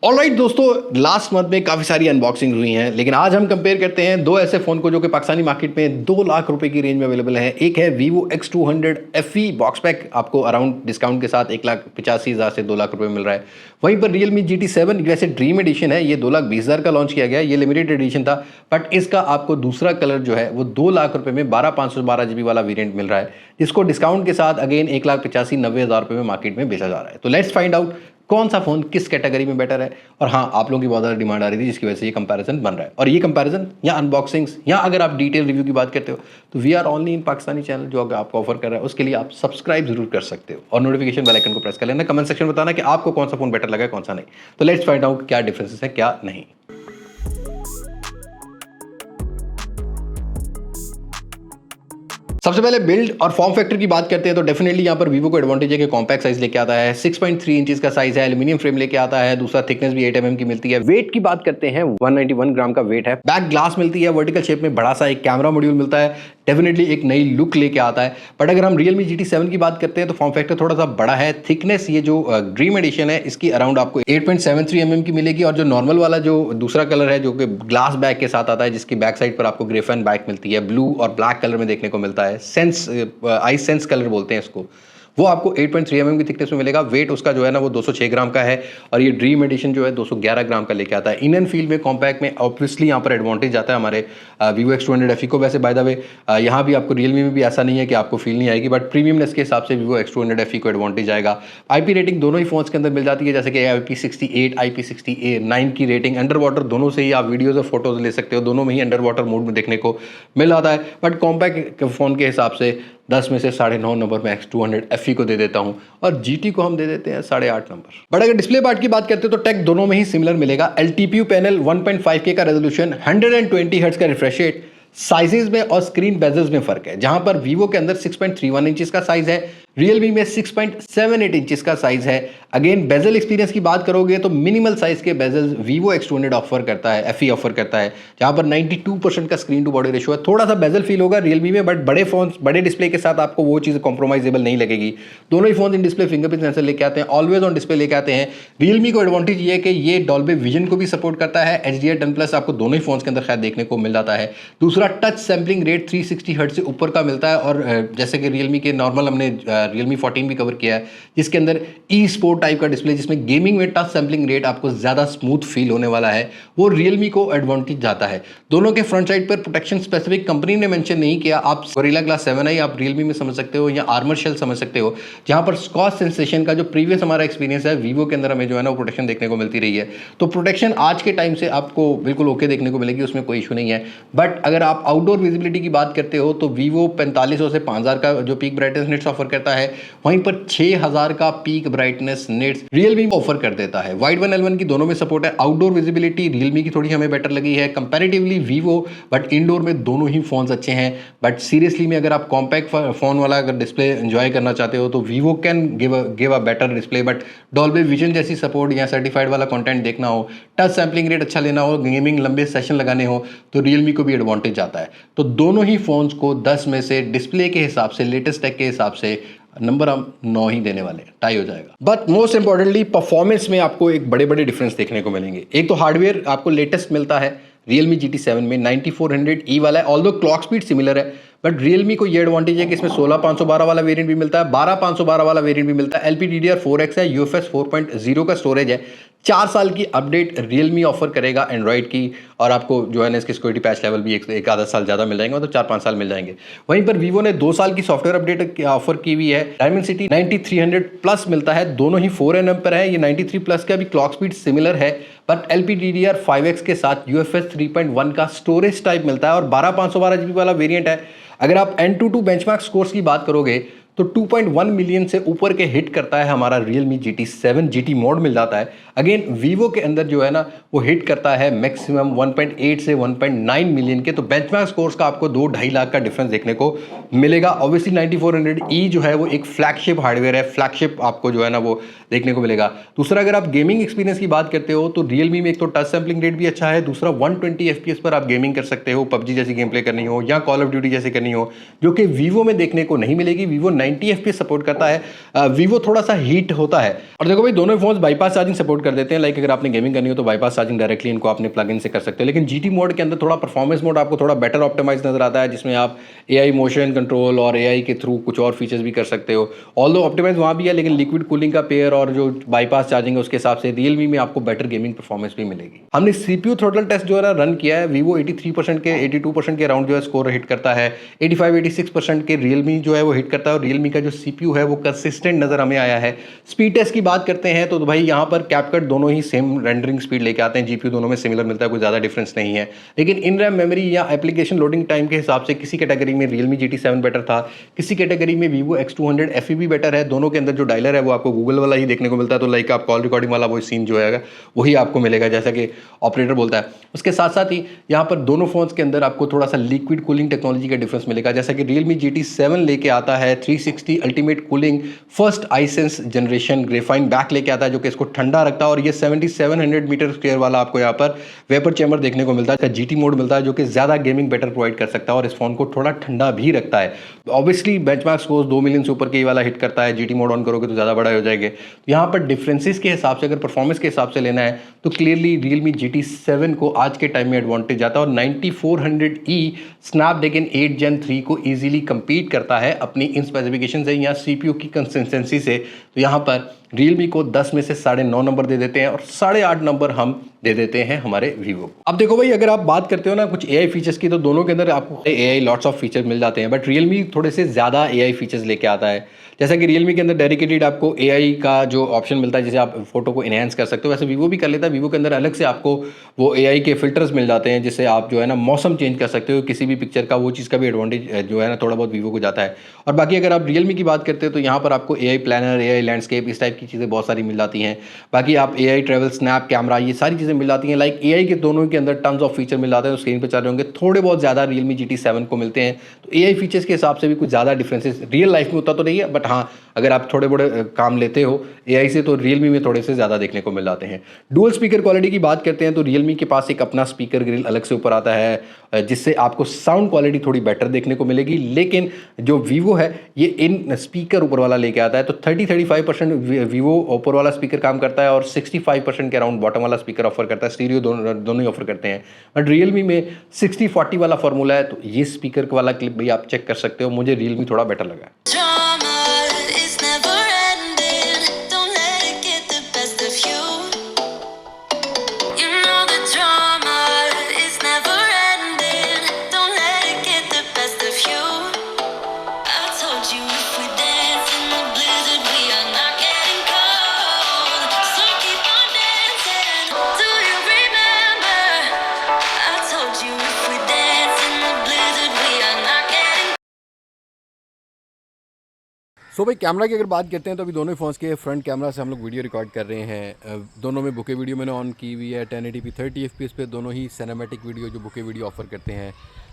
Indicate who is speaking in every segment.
Speaker 1: Alright दोस्तों, last month में काफ़ी सारी अनबॉक्सिंग हुई हैं, लेकिन आज हम कंपेयर करते हैं दो ऐसे फ़ोन को जो कि पाकिस्तानी मार्केट में 2 लाख रुपए की रेंज में अवेलेबल है। एक है Vivo X200 FE box pack, आपको अराउंड डिस्काउंट के साथ 1,85,000 से 2 लाख रुपए मिल रहा है। वहीं पर Realme GT7 वैसे ड्रीम एडिशन है, ये 2,20,000 का लॉन्च किया गया है, ये लिमिटेड एडिशन था, बट इसका आपको दूसरा कलर जो है वो 2 लाख रुपए में 12,512 GB वाला वेरिएंट मिल रहा है, जिसको डिस्काउंट के साथ अगेन 1,85,90,000 रुपए में मार्केट में बेचा जा रहा है। तो लेट्स फाइंड आउट कौन सा फोन किस कैटेगरी में बेटर है। और हाँ, आप लोगों की बहुत ज़्यादा डिमांड आ रही थी, जिसकी वजह से ये कंपैरिजन बन रहा है। और ये कंपैरिजन या अनबॉक्सिंग्स या अगर आप डिटेल रिव्यू की बात करते हो तो we are only in Pakistani channel जो आपको ऑफर कर रहा है, उसके लिए आप सब्सक्राइब जरूर कर सकते हो और नोटिफिकेशन बेल आइकन को प्रेस कर लेना। कमेंट सेक्शन में बताना कि आपको कौन सा फोन बेटर लगा, कौन सा नहीं। तो लेट्स फाइंड आउट क्या डिफरेंसेस है, क्या नहीं। सबसे पहले बिल्ड और फॉर्म फैक्टर की बात करते हैं तो डेफिनेटली यहाँ पर वीवो को एडवांटेज है कि कॉम्पैक्ट साइज लेके आता है, 6.3 इंचेस का साइज है, एल्यूमिनियम फ्रेम लेके आता है, दूसरा थिकनेस भी 8 mm की मिलती है। वेट की बात करते हैं 191 ग्राम का वेट है। बैक ग्लास मिलती है, वर्टिकल शेप में बड़ा सा एक कैमरा मॉड्यूल मिलता है, डेफिनेटली एक नई लुक लेके आता है। बट अगर हम Realme GT7 की बात करते हैं तो फॉर्म फैक्टर थोड़ा सा बड़ा है। थिकनेस ये जो ड्रीम एडिशन है इसकी अराउंड आपको 8.73 mm की मिलेगी, और जो नॉर्मल वाला जो दूसरा कलर है जो कि ग्लास बैक के साथ आता है, जिसकी बैक साइड पर आपको ग्रेफाइन बैक मिलती है, ब्लू और ब्लैक कलर में देखने को मिलता है। सेंस आई सेंस कलर बोलते हैं इसको, वो आपको 8.3 mm की थिकनेस में मिलेगा। वेट उसका जो है ना वो 206 ग्राम का है, और ये ड्रीम एडिशन जो है 211 ग्राम का लेके आता है। इन एंड फील में कॉम्पैक्ट में ऑब्वियसली यहाँ पर एडवांटेज आता है हमारे Vivo X200 FE को। वैसे बाय द वे यहाँ भी आपको Realme में भी ऐसा नहीं है कि आपको फील नहीं आएगी, बट प्रीमियमनेस के हिसाब से Vivo X200 FE को एडवांटेज आएगा। IP रेटिंग दोनों ही फोन्स के अंदर मिल जाती है, जैसे कि IP68 IP69 की रेटिंग। अंडर वाटर दोनों से ही आप वीडियोज और फोटोज ले सकते हो, दोनों में ही अंडर वाटर मोड में देखने को मिल जाता है। बट कॉम्पैक्ट फोन के हिसाब से 10 में से 9.5 नंबर में X200 FE को दे देता हूं, और GT को हम दे देते हैं 8.5 नंबर। बट अगर डिस्प्ले पार्ट की बात करते हैं तो टेक दोनों में ही सिमिलर मिलेगा। LTPO पैनल, 1.5K का रेजोल्यूशन, 120 हर्ट्ज का रिफ्रेश रेट। साइजेस में और स्क्रीन बेजल्स में फर्क है, जहां पर Vivo के अंदर 6.31 इंचेस का साइज है, Realme में 6.78 इंचेस का साइज है। अगेन बेजल एक्सपीरियंस की बात करोगे तो मिनिमल साइज के बेजल्स Vivo X200 ऑफर करता है, FE ऑफर करता है, जहां पर 92% का स्क्रीन टू बॉडी रेशियो है। थोड़ा सा बेजल फील होगा Realme में, बट बड़े फोन बड़े डिस्प्ले के साथ आपको वो चीज़ कॉम्प्रोमाइजेबल नहीं लगेगी। दोनों ही phone in display fingerprint sensor लेके आते हैं, ऑलवेज ऑन डिस्प्ले लेके आते हैं। Realme को एडवांटेज ये है कि ये डॉल्बी विजन को भी सपोर्ट करता है, HDR10+ आपको दोनों ही फोन के अंदर खैर देखने को मिल जाता है। दूसरा टच सैम्पलिंग रेट 360 हर्ट्ज से ऊपर का मिलता है, और जैसे कि Realme के नॉर्मल हमने Realme 14 भी कवर किया है, जिसके अंदर ई स्पोर्ट टाइप का डिस्प्ले, जिसमें गेमिंग में टच सैम्पलिंग रेट आपको ज़्यादा स्मूथ फील होने वाला है, वो Realme को एडवांटेज जाता है। दोनों के फ्रंट साइड पर प्रोटेक्शन स्पेसिफिक कंपनी ने मेंशन नहीं किया। आप Gorilla Glass 7i आप Realme में समझ सकते हो, या आर्मर शेल समझ सकते हो, जहां पर स्कॉच सेंसेशन का जो प्रीवियस हमारा एक्सपीरियंस है Vivo के अंदर हमें जो है ना वो प्रोटेक्शन देखने को मिलती रही है। तो प्रोटेक्शन आज के टाइम से आपको बिल्कुल ओके देखने को मिलेगी, उसमें कोई इशू नहीं है। बट अगर आप आउटडोर विजिबिलिटी की बात करते हो तो Vivo 4500 से 5000 का जो पीक ब्राइटनेस निट्स ऑफर करता है, वहीं पर 6000 का peak brightness nits Realme offer कर देता है। वाइड 1 L1 की दोनों में सपोर्ट है। आउटडोर विजिबिलिटी Realme की थोड़ी हमें बेटर लगी है कंपैरेटिवली Vivo, बट इंडोर में दोनों ही फोन्स अच्छे हैं। बट सीरियसली में अगर आप कॉम्पैक्ट फोन वाला अगर डिस्प्ले एंजॉय करना चाहते हो तो Vivo can give a better display, but Dolby vision जैसी सपोर्ट या सर्टिफाइड वाला कंटेंट देखना हो, टच सैम्पलिंग रेट अच्छा लेना हो, गेमिंग लंबे सेशन लगाने हो, तो Realme को भी एडवांटेज आता है। तो दोनों ही फोन्स को 10 में से डिस्प्ले के हिसाब से, लेटेस्ट टेक के हिसाब से नंबर हम 9 ही देने वाले हैं, टाई हो जाएगा। बट मोस्ट इंपॉर्टेंटली परफॉर्मेंस में आपको एक बड़े बड़े डिफरेंस देखने को मिलेंगे। एक तो हार्डवेयर आपको लेटेस्ट मिलता है Realme GT7 में 9400E वाला है, ऑल्दो क्लॉक स्पीड सिमिलर है, बट Realme को ये एडवांटेज है कि इसमें 16512 वाला वेरिएंट भी मिलता है, 12512 वाला वेरिएंट भी मिलता है, LPDDR4X है, UFS 4.0 का स्टोरेज है, 4 साल की अपडेट Realme ऑफर करेगा एंड्रॉइड की, और आपको जो है ना इसके सिक्योरिटी पैच लेवल भी एक आधा साल ज़्यादा मिल जाएंगे, तो 4-5 साल मिल जाएंगे। वहीं पर Vivo ने 2 साल की सॉफ्टवेयर अपडेट ऑफर की हुई है। Dimensity 9300+ मिलता है, दोनों ही 4nm पर है। ये 93+ का भी क्लॉक स्पीड सिमिलर है, बट LPDDR5X के साथ UFS 3.1 का स्टोरेज टाइप मिलता है, और 12512 GB वाला वेरिएंट है। अगर आप N22 बेंचमार्क स्कोर्स की बात करोगे तो 2.1 मिलियन से ऊपर के हिट करता है हमारा Realme GT7, GT मोड मिल जाता है। अगेन Vivo के अंदर जो है ना वो हिट करता है मैक्सिमम 1.8 से 1.9 मिलियन के। तो बेंचमार्क स्कोर्स का आपको 2-2.5 लाख का डिफरेंस देखने को मिलेगा। ऑब्वियसली 9400E जो है वो एक फ्लैगशिप हार्डवेयर है, फ्लैगशिप आपको जो है ना वो देखने को मिलेगा। दूसरा, अगर आप गेमिंग एक्सपीरियंस की बात करते हो तो Realme में एक तो टच सैम्पलिंग रेट भी अच्छा है, दूसरा 120 FPS पर आप गेमिंग कर सकते हो, PUBG जैसी गेम प्ले करनी हो या कॉल ऑफ ड्यूटी जैसे करनी हो, जो कि Vivo में देखने को नहीं मिलेगी। Vivo 90 FPS सपोर्ट करता है। वीवो थोड़ा सा हीट होता है। और देखो भाई दोनों फोन्स बाईपास चार्जिंग सपोर्ट कर देते हैं। लाइक अगर आपने गेमिंग करनी हो तो बाईपास चार्जिंग डायरेक्टली इनको आपने प्लग इन से कर सकते हो। लेकिन जीटी मोड के अंदर थोड़ा परफॉर्मेंस मोड आपको थोड़ा बेटर ऑप्टिमाइज नजर आता है, जिसमें आप एआई मोशन कंट्रोल और एआई के थ्रू कुछ और फीचर्स भी कर सकते हो। ऑल्दो ऑप्टिमाइज वहाँ भी है, लेकिन लिक्विड कूलिंग का पेयर और जो बाईपास चार्जिंग है उसके हिसाब से रियलमी में आपको बेटर गेमिंग परफॉर्मेंस भी मिलेगी। हमने सीपीयू थ्रोटल टेस्ट जो है रन किया है। वीवो 83% के 82% के अराउंड जो है स्कोर हिट करता है। 85-86% के रियलमी जो है वो हिट करता है। और रियलमी का जो सीपीयू है वो कंसिस्टेंट नजर हमें आया है। स्पीड टेस्ट की बात करते हैं तो भाई यहाँ पर कैपकट दोनों ही सेम रेंडरिंग स्पीड लेके आते हैं। जीपीयू दोनों में सिमिलर मिलता है, कोई ज़्यादा डिफरेंस नहीं है। लेकिन इन रैम मेमोरी या एप्लीकेशन लोडिंग टाइम के हिसाब से किसी कैटेगरी में रियलमी GT7 बेटर था, किसी कैटेगरी में वीवो X200 FE भी बेटर है। दोनों के अंदर जो डायलर है वो आपको गूगल वाला ही देखने को मिलता है। तो लाइक आप कॉल रिकॉर्डिंग वाला वो सीन जो है वही आपको मिलेगा, जैसा कि ऑपरेटर बोलता है। उसके साथ साथ ही यहाँ पर दोनों फोन्स के अंदर आपको थोड़ा सा लिक्विड कूलिंग टेक्नोलॉजी का डिफरेंस मिलेगा। जैसा कि रियलमी GT7 लेके आता है 360 ultimate cooling first IceSense generation graphene back लेके आता है, जो कि इसको ठंडा रखता है। और ये 7700 मीटर स्क्वायर वाला आपको यहाँ पर वेपर चैम्बर देखने को मिलता है। जीटी मोड मिलता है जो कि ज़्यादा गेमिंग बेटर प्रोवाइड कर सकता है और इस फोन को थोड़ा ठंडा भी रखता है। ऑब्वियसली बेंचमार्क स्कोर 2 मिलियन से ऊपर के वाला हिट करता है। जीटी मोड ऑन करोगे तो ज़्यादा बड़ा हो जाएगा। तो यहाँ पर डिफरेंसेस के हिसाब से, अगर परफॉर्मेंस के हिसाब से लेना है तो क्लियरली रियलमी GT7 को आज के टाइम में एडवांटेज आता है। और 9400E स्नैपड्रैगन 8 Gen 3 को इजीली कंपीट करता है अपनी इन स्पेसिफिकेशन से या सीपीयू की कंसिस्टेंसी से। तो यहाँ पर रियलमी को 10 में से 9.5 नंबर दे देते हैं और 8.5 नंबर हम दे देते हैं हमारे वीवो को। अब देखो भाई, अगर आप बात करते हो ना कुछ एआई फीचर्स की, तो दोनों के अंदर आपको एआई लॉट्स ऑफ फीचर मिल जाते हैं, बट रियलमी थोड़े से ज़्यादा एआई फीचर्स लेके आता है। जैसा कि रियलमी के अंदर डेडिकेटेड आपको एआई का जो ऑप्शन मिलता है, जैसे आप फोटो को इनहेंस कर सकते हो, वैसे वीवो भी कर लेता है। वीवो के अंदर अलग से आपको वो एआई के फिल्टर्स मिल जाते हैं, जिससे आप जो है ना मौसम चेंज कर सकते हो किसी भी पिक्चर का। वो चीज़ का भी एडवांटेज जो है ना थोड़ा बहुत वीवो को जाता है। और बाकी अगर आप रियलमी की बात करते हो तो यहाँ पर आपको एआई प्लानर, एआई लैंडस्केप, इस टाइप की चीज़ें बहुत सारी मिल जाती हैं। बाकी आप एआई ट्रैवल, स्नैप कैमरा, ये सारी चीज़ें मिल जाती हैं। लाइक एआई के दोनों के अंदर टन्स ऑफ फीचर मिल जाते हैं। तो स्क्रीन पे चल रहे होंगे, थोड़े बहुत ज़्यादा रियलमी GT7 को मिलते हैं। तो एआई फीचर्स के हिसाब से भी कुछ ज़्यादा डिफरेंसेस रियल लाइफ में होता तो नहीं है, बट हाँ अगर आप थोड़े बड़े काम लेते हो एआई से तो रियलमी में थोड़े से ज़्यादा देखने को मिल जाते हैं। डुअल स्पीकर क्वालिटी की बात करते हैं तो रियलमी के पास एक अपना स्पीकर ग्रिल अलग से ऊपर आता है, जिससे आपको साउंड क्वालिटी थोड़ी बेटर देखने को मिलेगी। लेकिन जो वीवो है ये इन स्पीकर ऊपर वाला लेके आता है, तो 30-35% वीवो ऊपर वाला स्पीकर काम करता है और 65% के अराउंड बॉटम वाला स्पीकर ऑफर करता है। स्टीरियो दोनों ही ऑफर करते हैं। बट रियलमी में 60-40 वाला फॉर्मूला है, तो ये स्पीकर वाला क्लिप भी आप चेक कर सकते हो। मुझे रियलमी थोड़ा बेटर लगा है। सो भाई कैमरा की अगर बात करते हैं तो अभी दोनों ही फ़ोन्स के फ्रंट कैमरा से हम लोग वीडियो रिकॉर्ड कर रहे हैं। दोनों में बुके वीडियो मैंने ऑन की हुई है 1080p 30 fps पे। दोनों ही सिनेमैटिक वीडियो जो बुके वीडियो ऑफर करते हैं।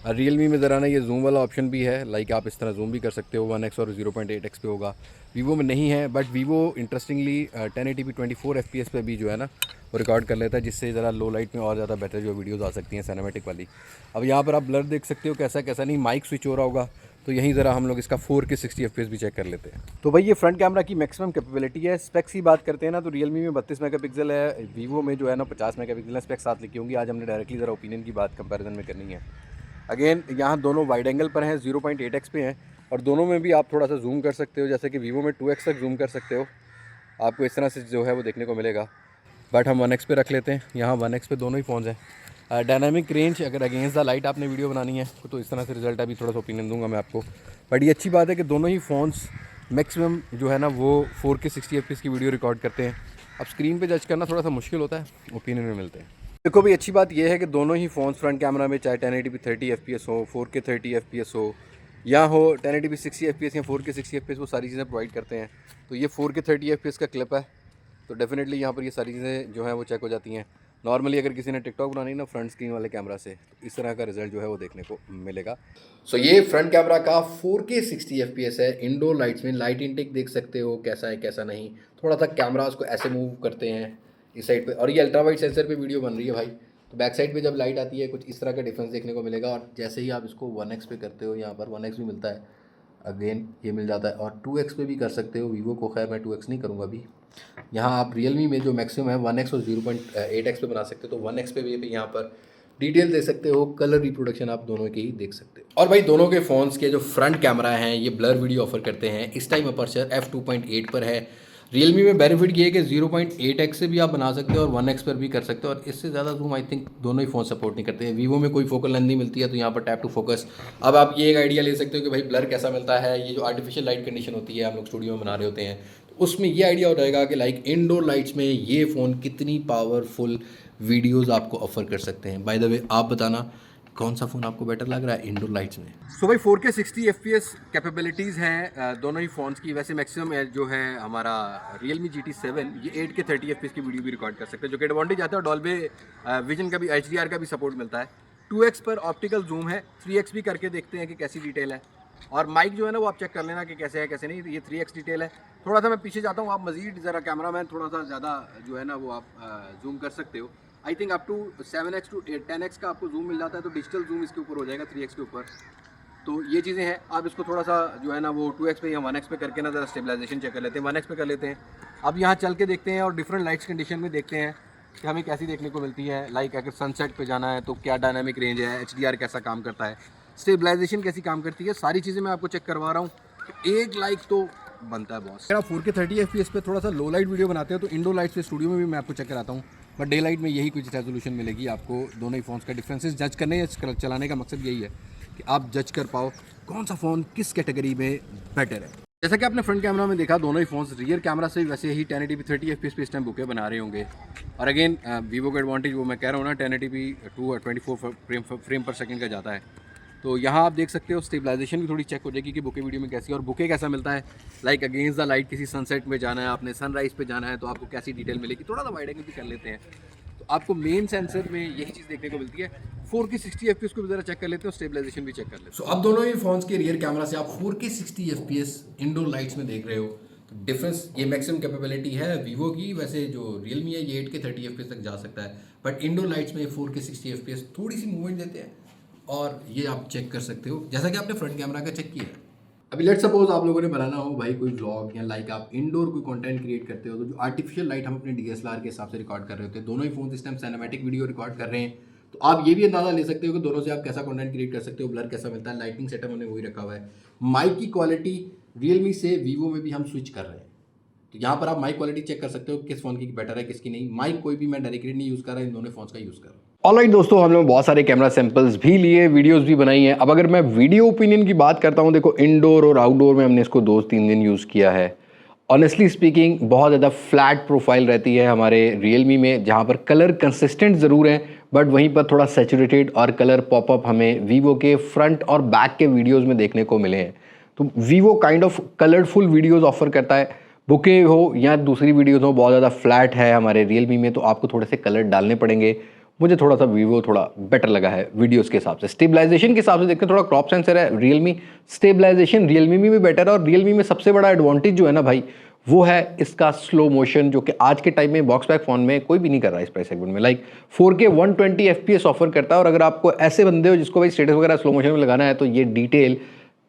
Speaker 1: रियलमी में ज़रा ना ये जूम वाला ऑप्शन भी है, लाइक आप इस तरह जूम भी कर सकते हो। 1x और 0.8x पे होगा, वीवो में नहीं है। But Vivo interestingly 1080p 24 fps पे भी जो है ना वो रिकॉर्ड कर लेता है, जिससे ज़रा लो लाइट में और ज़्यादा बेटर जो वीडियोज़ आ सकती हैं सिनेमैटिक वाली। अब यहाँ पर आप ब्लर देख सकते हो कैसा कैसा नहीं, माइक स्विच हो रहा होगा। तो यहीं ज़रा हम लोग इसका 4K 60 fps भी चेक कर लेते हैं। तो भाई ये फ्रंट कैमरा की मैक्सिमम कैपेबिलिटी है। स्पेक्स की बात करते हैं ना तो रियलमी में 32 मेगापिक्सल है, वीवो में जो है ना 50 मेगापिक्सल है। स्पेक्स साथ लिखी होंगी। आज हमने डायरेक्टली ज़रा ओपिनियन की बात कंपैरिजन में करनी है। अगेन यहाँ दोनों वाइड एंगल पर हैं, 0.8x पे हैं और दोनों में भी आप थोड़ा सा जूम कर सकते हो। जैसे कि वीवो में 2x तक जूम कर सकते हो, आपको इस तरह से जो है वो देखने को मिलेगा। बट हम 1x पे रख लेते हैं। यहाँ 1x पे दोनों ही फ़ोन्स हैं। डायनामिक रेंज अगर अगेंस्ट द लाइट आपने वीडियो बनानी है तो इस तरह से रिजल्ट अभी थोड़ा सा ओपिनियन दूंगा मैं आपको। बट ये अच्छी बात है कि दोनों ही फ़ोन्स मैक्सिमम जो है ना वो 4K 60 fps की वीडियो रिकॉर्ड करते हैं। अब स्क्रीन पे जज करना थोड़ा सा मुश्किल होता है, ओपिनियन में मिलते हैं। देखो भाई अच्छी बात यह है कि दोनों ही फ़ोन्स फ्रंट कैमरा में चाहे 1080p 30 fps हो, 4K 30 fps हो या हो 1080p 60 fps या 4K 60 fps, वो सारी चीज़ें प्रोवाइड करते हैं। तो ये 4K 30 fps का क्लिप है, तो डेफिनेटली यहाँ पर ये सारी चीज़ें जो हैं वो चेक हो जाती हैं। नॉर्मली अगर किसी ने टिकटॉक बनानी ना फ्रंट स्क्रीन वाले कैमरा से, तो इस तरह का रिजल्ट जो है वो देखने को मिलेगा। सो ये फ्रंट कैमरा का 4K 60 fps है। इंडोर लाइट्स में लाइट इनटेक देख सकते हो कैसा है कैसा नहीं। थोड़ा सा कैमरा उसको ऐसे मूव करते हैं इस साइड पे, और ये अल्ट्रा वाइड सेंसर पे वीडियो बन रही है भाई। तो बैक साइड पे जब लाइट आती है कुछ इस तरह का डिफरेंस देखने को मिलेगा। और जैसे ही आप इसको 1x पे करते हो, यहाँ पर 1x भी मिलता है, अगेन ये मिल जाता है, और 2x पे भी कर सकते हो वीवो को। खैर मैं 2x नहीं करूँगा अभी। यहाँ आप रियलमी में जो मैक्सिमम है 1x और 0.8x पे बना सकते हो, तो 1x पे भी यहाँ पर डिटेल दे सकते हो, कलर रिप्रोडक्शन आप दोनों के ही देख सकते हो। और भाई दोनों के फ़ोन्स के जो फ्रंट कैमरा हैं ये ब्लर वीडियो ऑफर करते हैं। इस टाइम अपर्चर f2.8 पर है। रियलमी में बेनिफिट ये है कि 0.8x से भी आप बना सकते हो और 1x पर भी कर सकते हो, और इससे ज़्यादा जूम आई थिंक दोनों ही फ़ोन सपोर्ट नहीं करते हैं। वीवो में कोई फोकल लेंथ नहीं मिलती है, तो यहाँ पर टैप टू फोकस। अब आप ये एक आइडिया ले सकते हो कि भाई ब्लर कैसा मिलता है। ये जो आर्टिफिशियल लाइट कंडीशन होती है, हम लोग स्टूडियो में बना रहे होते हैं, तो उसमें ये आइडिया हो जाएगा कि लाइक इंडोर लाइट्स में ये फ़ोन कितनी पावरफुल वीडियोज़ आपको ऑफर कर सकते हैं। बाय द वे आप बताना कौन सा फ़ोन आपको बेटर लग रहा है इंडोर लाइट्स में। सो भाई 4K 60 FPS कैपेबिलिटीज़ हैं दोनों ही फ़ोन्स की। वैसे मैक्सिमम जो है हमारा Realme GT7 ये 8K 30 FPS की वीडियो भी रिकॉर्ड कर सकते हैं, जो कि एडवांटेज आता है। और डॉल्बे विजन का भी HDR का भी सपोर्ट मिलता है। 2x पर ऑप्टिकल जूम है, 3x भी करके देखते हैं कि कैसी डिटेल है। और माइक जो है ना वो आप चेक कर लेना कि कैसे है कैसे नहीं। ये 3x डिटेल है। थोड़ा सा मैं पीछे जाता हूँ, आप मज़ीद ज़रा कैमरा मैन थोड़ा सा ज़्यादा जो है ना वो आप जूम कर सकते हो। I think up to 7x to 10x का आपको जूम मिल जाता है, तो डिजिटल जूम इसके ऊपर हो जाएगा 3x के ऊपर। तो ये चीज़ें हैं। आप इसको थोड़ा सा जो है ना वो 2x पे या 1x पे करके ना ज़रा स्टेबलाइजेशन चेक कर लेते हैं। 1x पे कर लेते हैं। अब यहाँ चल के देखते हैं और डिफरेंट लाइट्स कंडीशन में देखते हैं कि हमें कैसी देखने को मिलती है। लाइक अगर सनसेट पे जाना है तो क्या डायनामिक रेंज है, HDR कैसा काम करता है, स्टेबलाइजेशन कैसी काम करती है, सारी चीज़ें मैं आपको चेक करवा रहा हूँ। तो एक लाइक तो बनता है बॉस। अगर आप 4K 30 FPS पे थोड़ा सा लो लाइट वीडियो बनाते हो तो इंडोर लाइट्स पे स्टूडियो में भी मैं आपको चेक कराता हूँ, बट डे लाइट में यही कुछ रेजोल्यूशन मिलेगी आपको। दोनों ही फ़ोन्स का डिफरेंसेस जज करने या चलाने का मकसद यही है कि आप जज कर पाओ कौन सा फ़ोन किस कैटेगरी में बेटर है। जैसा कि आपने फ्रंट कैमरा में देखा, दोनों ही फ़ोन्स रियर कैमरा से वैसे ही 1080p 30 FPS पे इस टाइम बुके बना रहे होंगे। और अगेन वीवो का एडवांटेज वो मैं कह रहा हूँ ना, 1080p 224 फ्रेम पर सेकंड का जाता है। तो यहाँ आप देख सकते हो स्टेबलाइजेशन भी थोड़ी चेक हो जाएगी कि बुके वीडियो में कैसी है, और बुके कैसा मिलता है। लाइक अगेंस्ट द लाइट किसी सनसेट में जाना है, आपने सनराइज़ पे जाना है, तो आपको कैसी डिटेल मिलेगी। थोड़ा सा वाइड एंगल भी कर लेते हैं तो आपको मेन सेंसर में यही चीज़ देखने को मिलती है। 4K 60 FPS को भी ज़रा चेक कर लेते हैं और स्टेबलाइजेशन भी चेक कर लेते हैं। सो अब दोनों ही फोन्स के रियर कैमरा से आप 4K 60 FPS इंडोर लाइट्स में देख रहे हो। तो डिफरेंस ये मैक्सिमम कैपेबिलिटी है वीवो की। वैसे जो रियलमी है ये 8K 30 FPS तक जा सकता है, बट इंडोर लाइट्स में 4K 60 FPS थोड़ी सी मूवमेंट देते हैं, और ये आप चेक कर सकते हो जैसा कि आपने फ्रंट कैमरा का चेक किया है। अभी लेट सपोज आप लोगों ने बनाना हो भाई कोई व्लॉग, या लाइक आप इंडोर कोई कंटेंट क्रिएट करते हो, तो जो आर्टिफिशियल लाइट हम अपने DSLR के हिसाब से रिकॉर्ड कर रहे होते हैं, दोनों ही फोन इस टाइम सिनेमैटिक वीडियो रिकॉर्ड कर रहे हैं, तो आप ये भी अंदाजा ले सकते हो कि दोनों से आप कैसा कंटेंट क्रिएट कर सकते हो, ब्लर कैसा मिलता है। लाइटिंग सेटअप हमने वही रखा हुआ है। माइक की क्वालिटी रियलमी से वीवो में भी हम स्विच कर रहे हैं, तो यहाँ पर आप माइक क्वालिटी चेक कर सकते हो किस फोन की बेटर है किसकी नहीं। माइक कोई भी मैं डायरेक्टली नहीं यूज़ कर रहा, इन दोनों फोन्स का यूज़ कर रहा हूँ। ऑलराइट दोस्तों, हम लोग बहुत सारे कैमरा सैंपल्स भी लिए, वीडियोस भी बनाई हैं। अब अगर मैं वीडियो ओपिनियन की बात करता हूं, देखो इंडोर और आउटडोर में हमने इसको 2-3 दिन यूज़ किया है। ऑनेस्टली स्पीकिंग बहुत ज़्यादा फ्लैट प्रोफाइल रहती है हमारे रियलमी में, जहां पर कलर कंसिस्टेंट ज़रूर हैं, बट वहीं पर थोड़ा सैचुरेटेड और कलर पॉपअप हमें वीवो के फ्रंट और बैक के वीडियोज़ में देखने को मिले हैं। तो Vivo kind of colourful videos offer करता है। बुके हो या दूसरी वीडियोज़ हो, बहुत ज़्यादा फ्लैट है हमारे रियलमी में, तो आपको थोड़े से कलर डालने पड़ेंगे। मुझे थोड़ा सा वीवो थोड़ा बेटर लगा है वीडियोस के हिसाब से। स्टेबलाइजेशन के हिसाब से देखते हैं, थोड़ा क्रॉप सेंसर है रियलमी, स्टेबलाइजेशन रियलमी में भी बेटर है। और रियलमी में सबसे बड़ा एडवांटेज जो है ना भाई, वो है इसका स्लो मोशन, जो कि आज के टाइम में बॉक्स पैक फोन में कोई भी नहीं कर रहा है इस प्राइस सेगमेंट में। लाइक 4K 120 FPS ऑफर करता है, और अगर आपको ऐसे बंदे हो जिसको भाई स्टेटस वगैरह स्लो मोशन में लगाना है, तो ये डिटेल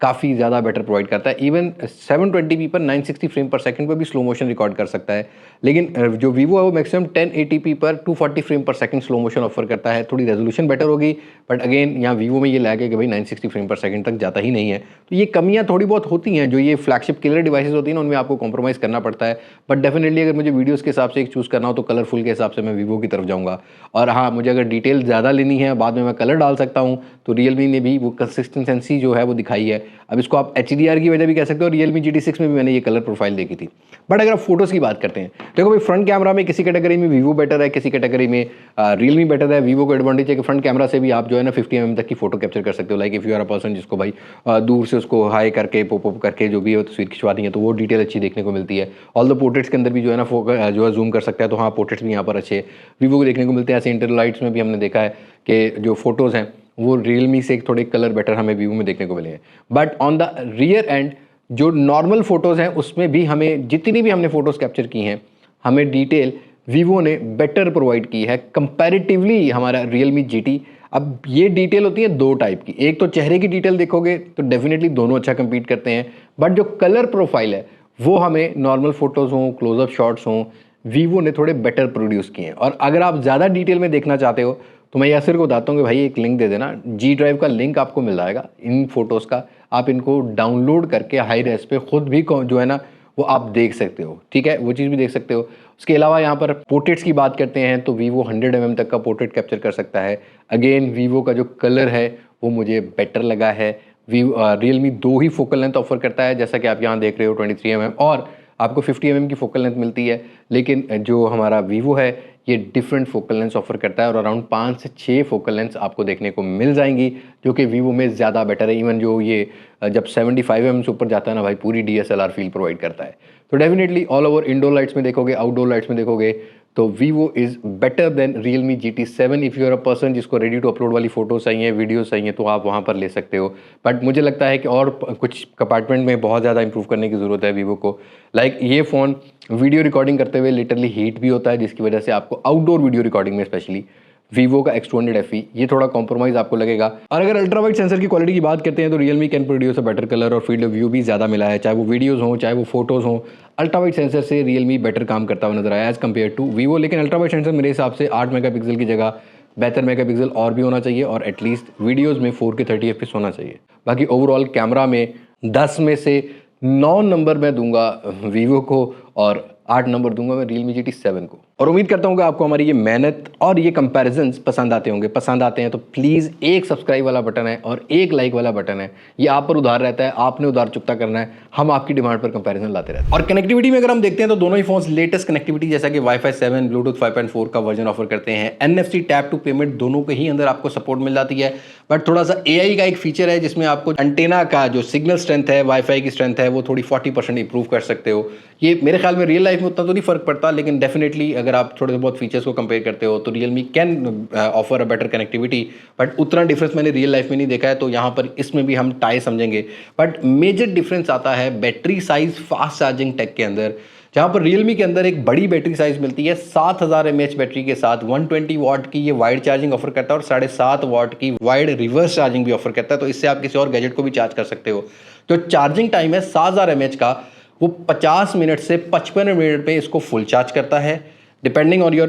Speaker 1: काफ़ी ज़्यादा बेटर प्रोवाइड करता है। इवन 720p पर 960 फ्रेम पर सेकंड पर भी स्लो मोशन रिकॉर्ड कर सकता है, लेकिन जो वीवो है वो मैक्सिमम 1080p पर 240 फ्रेम पर सेकंड स्लो मोशन ऑफर करता है। थोड़ी रेजोल्यूशन बेटर होगी, बट अगेन यहाँ वीवो में ये लैग है कि भाई 960 फ्रेम पर सेकंड तक जाता ही नहीं है। तो ये कमियाँ थोड़ी बहुत होती हैं, जो ये फ्लैगशिप किलर डिवाइसेस होती हैं ना, उनमें आपको कॉम्प्रोमाइज़ करना पड़ता है। बट डेफिनेटली अगर मुझे वीडियोज़ के हिसाब से एक चूज़ करना हो, तो कलरफुल के हिसाब से मैं वीवो की तरफ जाऊँगा। और हाँ, मुझे अगर डिटेल ज़्यादा लेनी है, बाद में मैं कलर डाल सकता हूँ, तो रियलमी ने भी वो कंसिस्टेंसी जो है वो दिखाई है। अब इसको आप HDR की वजह भी कह सकते हो, रियलमी GT6 में भी मैंने ये कलर प्रोफाइल देखी थी। बट अगर आप फोटोज़ की बात करते हैं, देखो भाई फ्रंट कैमरा में किसी कैटेगरी में वीवो बेटर है, किसी कैटेगरी में रियलमी बेटर है। वीवो को एडवांटेज है कि फ्रंट कैमरा से भी आप जो है ना 50 mm तक की फोटो कैप्चर कर सकते हो। Like if you are a person जिसको भाई दूर से उसको हाई करके पॉप करके जो भी है तस्वीर खिंचवानी है, तो वो डिटेल अच्छी देखने को मिलती है। ऑल द पोर्ट्रेट्स के अंदर भी जो है ना जो है जूम कर सकता है, तो हाँ पोर्ट्रेट्स भी यहाँ पर अच्छे वीवो को देखने को मिलते हैं। ऐसे इंटर लाइट्स में भी हमने देखा है कि जो फोटोज़ हैं वो रियलमी से थोड़े कलर बेटर हमें वीवो में देखने को मिले हैं। But on the rear and जो नॉर्मल फोटोज़ हैं उसमें भी हमें जितनी भी हमने फ़ोटोज़ कैप्चर की हैं, हमें डिटेल वीवो ने बेटर प्रोवाइड की है कंपैरेटिवली हमारा रियलमी GT। अब ये डिटेल होती है दो टाइप की, एक तो चेहरे की डिटेल देखोगे तो डेफिनेटली दोनों अच्छा compete करते हैं, बट जो कलर प्रोफाइल है वो हमें नॉर्मल फोटोज़ हों, क्लोजअप शॉट्स हों, वीवो ने थोड़े बेटर प्रोड्यूस किए हैं। और अगर आप ज़्यादा डिटेल में देखना चाहते हो तो मैं यासिर को बताता हूँ कि भाई एक लिंक दे देना, जी ड्राइव का लिंक आपको मिल जाएगा इन फोटोज़ का, आप इनको डाउनलोड करके हाई रेस पे खुद भी जो है ना वो आप देख सकते हो, ठीक है, वो चीज़ भी देख सकते हो। उसके अलावा यहाँ पर पोर्ट्रेट्स की बात करते हैं तो वीवो 100 mm तक का पोर्ट्रेट कैप्चर कर सकता है। अगेन वीवो का जो कलर है वो मुझे बेटर लगा है। रियलमी दो ही फोकल लेंथ ऑफर करता है, जैसा कि आप यहाँ देख रहे हो 23 mm, और आपको 50 mm की फोकल लेंथ मिलती है। लेकिन जो हमारा वीवो है ये डिफरेंट फोकल लेंथ ऑफर करता है और अराउंड 5 से 6 फोकल लेंथ आपको देखने को मिल जाएंगी, जो कि वीवो में ज़्यादा बेटर है। इवन जो ये जब 75 mm से ऊपर जाता है ना भाई, पूरी DSLR फील प्रोवाइड करता है। तो definitely all over indoor lights में देखोगे, आउटडोर लाइट्स में देखोगे तो Vivo is better than Realme GT7। If you are a person जिसको रेडी टू अपलोड वाली फोटोज चाहिए, वीडियोस चाहिए, तो आप वहाँ पर ले सकते हो। बट मुझे लगता है कि और कुछ कंपार्टमेंट में बहुत ज़्यादा इंप्रूव करने की ज़रूरत है वीवो को। लाइक ये फ़ोन वीडियो रिकॉर्डिंग करते हुए लिटरली हीट भी होता है, जिसकी वजह से आपको आउटडोर वीडियो रिकॉर्डिंग में स्पेशली वीवो का X200 FE ये थोड़ा कॉम्प्रोमाइज़ आपको लगेगा। और अगर अल्ट्रा वाइड सेंसर की क्वालिटी की बात करते हैं तो Realme can produce a better colour और फील्ड ऑफ व्यू भी ज़्यादा मिला है, चाहे वो वीडियोज़ हों चाहे वो फोटोज़ हों। अल्ट्रा वाइड सेंसर से रियलमी बेटर काम करता हुआ नजर आया एज़ कम्पेयर टू वीवो। लेकिन अल्ट्रा वाइड सेंसर मेरे हिसाब से 8 मेगापिक्सल की जगह बेहतर मेगापिक्सल और भी होना चाहिए, और एटलीस्ट वीडियोज़ में 4K 30 FPS होना चाहिए। बाकी ओवरऑल कैमरा में 10 में से 9 नंबर मैं दूंगा वीवो को और 8 नंबर दूंगा मैं रियलमी GT7 को। और उम्मीद करता हूँ कि आपको हमारी ये मेहनत और ये कंपैरिजंस पसंद आते होंगे। पसंद आते हैं तो प्लीज़ एक सब्सक्राइब वाला बटन है और एक लाइक वाला बटन है, ये आप पर उधार रहता है, आपने उधार चुकता करना है, हम आपकी डिमांड पर कंपैरिजन लाते रहते हैं। और कनेक्टिविटी में अगर हम देखते हैं तो दोनों ही फोन्स लेटेस्ट कनेक्टिविटी जैसा कि Wi-Fi 7, ब्लूटूथ 5.4 का वर्जन ऑफर करते हैं। NFC टैप टू पेमेंट दोनों के ही अंदर आपको सपोर्ट मिल जाती है। बट थोड़ा सा AI का एक फीचर है जिसमें आपको एंटेना का जो सिग्नल स्ट्रेंथ है, वाईफाई की स्ट्रेंथ है, वो थोड़ी 40% इंप्रूव कर सकते हो। ये मेरे ख्याल में रियल लाइफ में उतना तो नहीं फर्क पड़ता, लेकिन डेफिनेटली अगर आप थोड़े बहुत फीचर्स को कंपेयर करते हो तो Realme can offer a better connectivity, but उतना डिफरेंस मैंने रियल लाइफ में नहीं देखा है, तो यहाँ पर इसमें भी हम टाई समझेंगे। बट मेजर डिफरेंस आता है battery size fast charging tech के अंदर, जहाँ पर रियलमी के अंदर एक बड़ी बैटरी साइज मिलती है 7000 mAh बैटरी के साथ 120 वाट की ये वाइड चार्जिंग ऑफर करता है और 7.5 वाट की वाइड रिवर्स चार्जिंग भी ऑफर करता है। तो इससे आप किसी और गैजेट को भी चार्ज कर सकते हो। जो चार्जिंग टाइम है 7000 mAh का, वो 50 मिनट से 55 मिनट में इसको फुल चार्ज करता है, डिपेंडिंग ऑन योर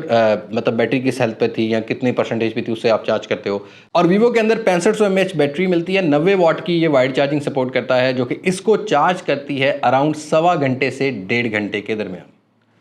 Speaker 1: मतलब बैटरी किस हेल्थ पे थी या कितने परसेंटेज पे थी उससे आप चार्ज करते हो। और वीवो के अंदर 6500 mAh बैटरी मिलती है, 90 वाट की ये वाइड चार्जिंग सपोर्ट करता है, जो कि इसको चार्ज करती है अराउंड 1.25 घंटे से 1.5 घंटे के दरमियान।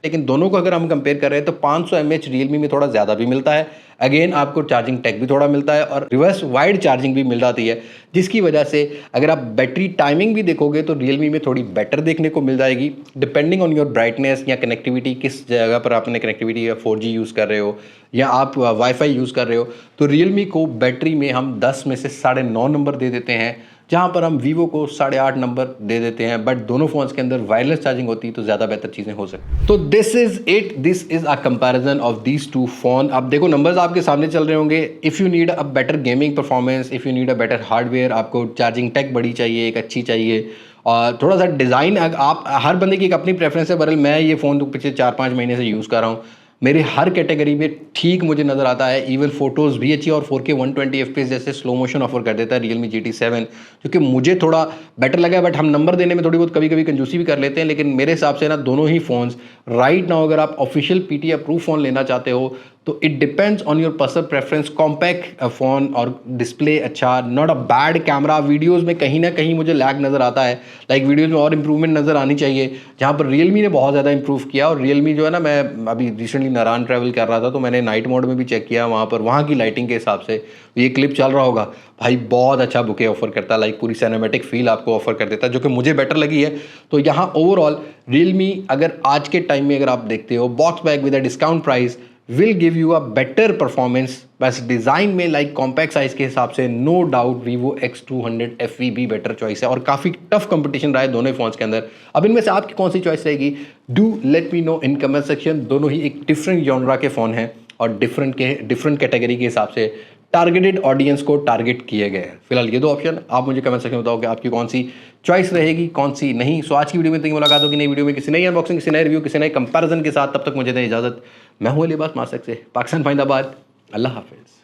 Speaker 1: लेकिन दोनों को अगर हम कंपेयर कर रहे हैं तो 500 mAh रियलमी में थोड़ा ज़्यादा भी मिलता है। अगेन आपको चार्जिंग टेक भी थोड़ा मिलता है और रिवर्स वाइड चार्जिंग भी मिल जाती है, जिसकी वजह से अगर आप बैटरी टाइमिंग भी देखोगे तो रियलमी में थोड़ी बेटर देखने को मिल जाएगी, डिपेंडिंग ऑन योर ब्राइटनेस या कनेक्टिविटी, किस जगह पर आपने कनेक्टिविटी या 4G यूज़ कर रहे हो या आप वाईफाई यूज़ कर रहे हो। तो रियलमी को बैटरी में हम 10 में से 9.5 नंबर दे देते हैं, जहाँ पर हम वीवो को 8.5 नंबर दे देते हैं। बट दोनों फोन्स के अंदर वायरलेस चार्जिंग होती है तो ज़्यादा बेहतर चीज़ें हो सकती। तो this is a comparison of these two phone. अब देखो नंबर्स आपके सामने चल रहे होंगे। If you need a better gaming performance, if you need a better hardware, आपको चार्जिंग टेक बड़ी चाहिए, एक अच्छी चाहिए, और थोड़ा सा डिज़ाइन, आप हर बंदे की एक अपनी प्रेफरेंस है। बहरहाल मैं ये फ़ोन तो पिछले 4-5 महीने से यूज़ कर रहा हूँ, मेरे हर कैटेगरी में ठीक मुझे नज़र आता है। इवन फोटोज़ भी अच्छी और 4K 120 FPS जैसे स्लो मोशन ऑफर कर देता है रियलमी GT7, जो कि मुझे थोड़ा बेटर लगा है। बट हम नंबर देने में थोड़ी बहुत कभी कभी कंजूसी भी कर लेते हैं, लेकिन मेरे हिसाब से ना दोनों ही फ़ोन्स राइट नाउ अगर आप ऑफिशियल PT अप्रूव फ़ोन लेना चाहते हो तो it depends on your personal preference. Compact phone और डिस्प्ले अच्छा, not a bad camera. Videos में कहीं ना कहीं मुझे लैग नज़र आता है, लाइक वीडियोज़ में और इंप्रूवमेंट नज़र आनी चाहिए, जहाँ पर रियलमी ने बहुत ज़्यादा इंप्रूव किया। और रियलमी जो है ना, मैं अभी रिसेंटली नारायण ट्रैवल कर रहा था तो मैंने नाइट मोड में भी चेक किया, वहाँ पर वहाँ की लाइटिंग के हिसाब से ये क्लिप चल रहा होगा भाई, बहुत अच्छा बुके ऑफर करता है, लाइक पूरी सिनेमैटिक फील आपको ऑफर कर देता है, जो कि मुझे बेटर लगी है। तो यहाँ ओवरऑल रियलमी अगर आज के टाइम में अगर आप देखते हो box bag with a discount price will give you a better performance. बस डिज़ाइन में लाइक कॉम्पैक्ट साइज के हिसाब से no doubt Vivo X200 FE भी बेटर चॉइस है और काफ़ी टफ कंपटीशन रहा है दोनों फोन्स के अंदर। अब इनमें से आपकी कौन सी चॉइस रहेगी, do let me know in comment section. दोनों ही एक डिफरेंट जॉनरा के फ़ोन हैं और डिफरेंट कैटेगरी के हिसाब से टारगेटेड ऑडियंस को टारगेट किए गए हैं। फिलहाल ये दो ऑप्शन आप मुझे कमेंट सेक्शन में बताओ कि आपकी कौन सी चॉइस रहेगी, कौन सी नहीं। सो आज की वीडियो में तक मुलाकात होगी नई वीडियो में किसी नई अनबॉक्सिंग, किसी नए रिव्यू, किसी नए कंपैरिजन के साथ। तब तक मुझे दें इजाजत। मैं हूं अली अब्बास मास्क से पाकिस्तान फाइंदाबाद। अल्लाह हाफिज़।